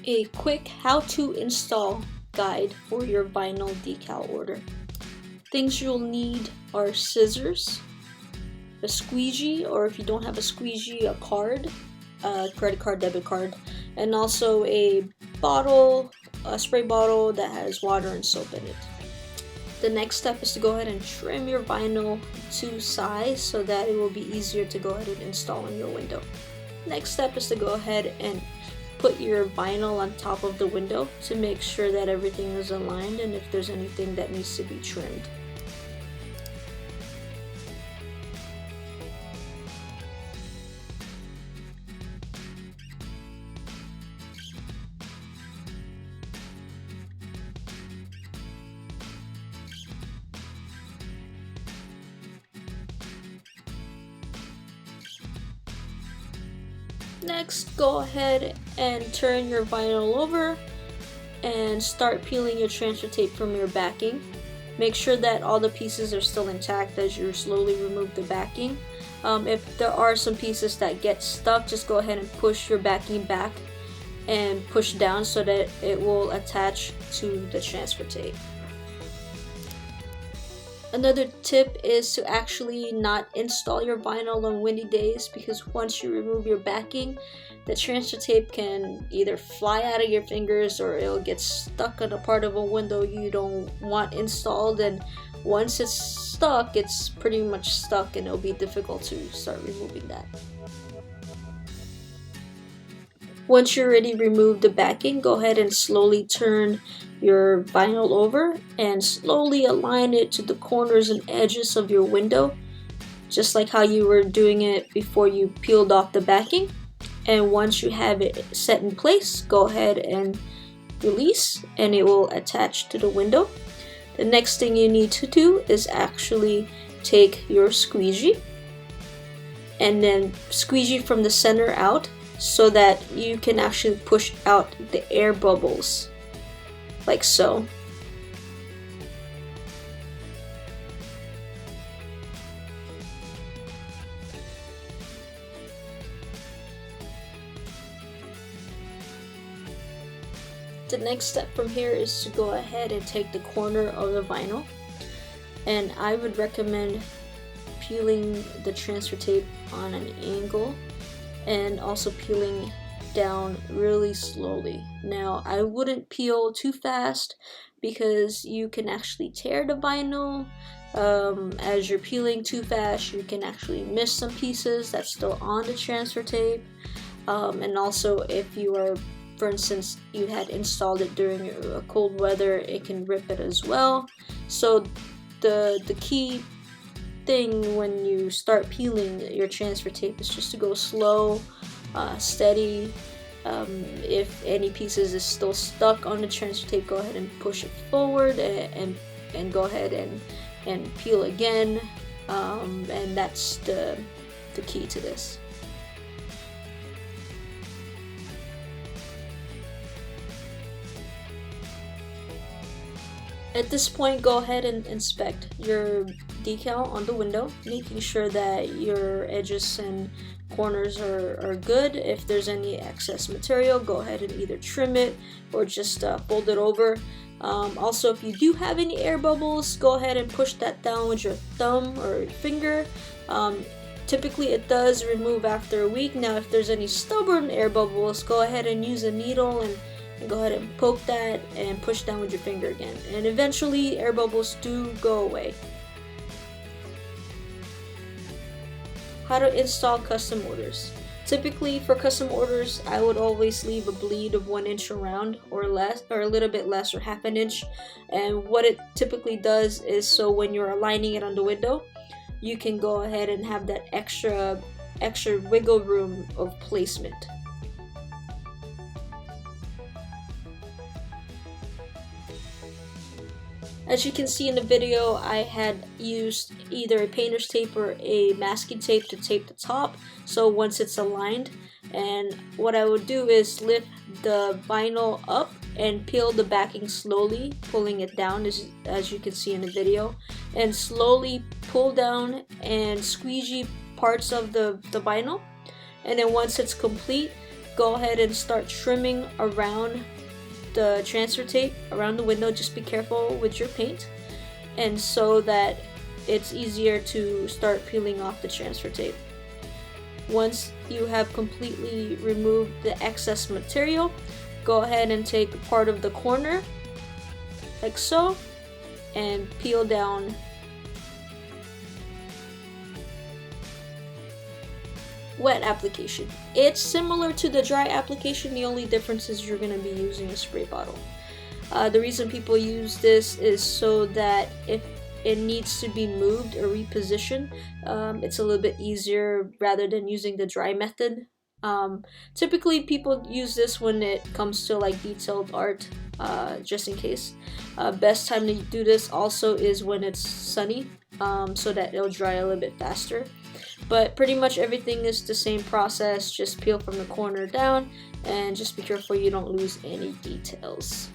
a quick how-to install guide for your vinyl decal order. Things you'll need are scissors, a squeegee, or if you don't have a squeegee, a card, a credit card, debit card, and also a bottle, a spray bottle that has water and soap in it. The next step is to go ahead and trim your vinyl to size so that it will be easier to go ahead and install in your window. Next step is to go ahead and put your vinyl on top of the window to make sure that everything is aligned and if there's anything that needs to be trimmed. Next, go ahead and turn your vinyl over and start peeling your transfer tape from your backing. Make sure that all the pieces are still intact as you slowly remove the backing. If there are some pieces that get stuck, just go ahead and push your backing back and push down so that it will attach to the transfer tape. Another tip is to actually not install your vinyl on windy days, because once you remove your backing, the transfer tape can either fly out of your fingers or it'll get stuck on a part of a window you don't want installed, and once it's stuck, it's pretty much stuck and it'll be difficult to start removing that. Once you already removed the backing, go ahead and slowly turn your vinyl over and slowly align it to the corners and edges of your window, just like how you were doing it before you peeled off the backing. And once you have it set in place, go ahead and release and it will attach to the window. The next thing you need to do is actually take your squeegee and then squeegee from the center out so that you can actually push out the air bubbles, like so. The next step from here is to go ahead and take the corner of the vinyl, and I would recommend peeling the transfer tape on an angle and also peeling down really slowly. Now, I wouldn't peel too fast because you can actually tear the vinyl. As you're peeling too fast, you can actually miss some pieces that's still on the transfer tape. And also, if you are, for instance, you had installed it during cold weather, it can rip it as well. So the key thing when you start peeling your transfer tape is just to go slow, steady. If any pieces is still stuck on the transfer tape, go ahead and push it forward and go ahead and peel again, and that's the key to this. At this point, go ahead and inspect your decal on the window, making sure that your edges and corners are good. If there's any excess material, go ahead and either trim it or just fold it over. Also, if you do have any air bubbles, go ahead and push that down with your thumb or your finger. Typically it does remove after a week. Now, if there's any stubborn air bubbles, go ahead and use a needle and go ahead and poke that and push down with your finger again, and eventually air bubbles do go away. How to install custom orders. Typically for custom orders, I would always leave a bleed of 1 inch around or less, or a little bit less, or half an inch. And what it typically does is, so when you're aligning it on the window, you can go ahead and have that extra wiggle room of placement. As you can see in the video, I had used either a painter's tape or a masking tape to tape the top, so once it's aligned. And what I would do is lift the vinyl up and peel the backing slowly, pulling it down as you can see in the video, and slowly pull down and squeegee parts of the vinyl. And then once it's complete, go ahead and start trimming around the transfer tape, around the window. Just be careful with your paint, and so that it's easier to start peeling off the transfer tape. Once you have completely removed the excess material, go ahead and take part of the corner, like so, and peel down. Wet application. It's similar to the dry application, the only difference is you're going to be using a spray bottle. The reason people use this is so that if it needs to be moved or repositioned, it's a little bit easier rather than using the dry method. Typically people use this when it comes to like detailed art, just in case. Best time to do this also is when it's sunny, so that it'll dry a little bit faster. But pretty much everything is the same process. Just peel from the corner down and just be careful you don't lose any details.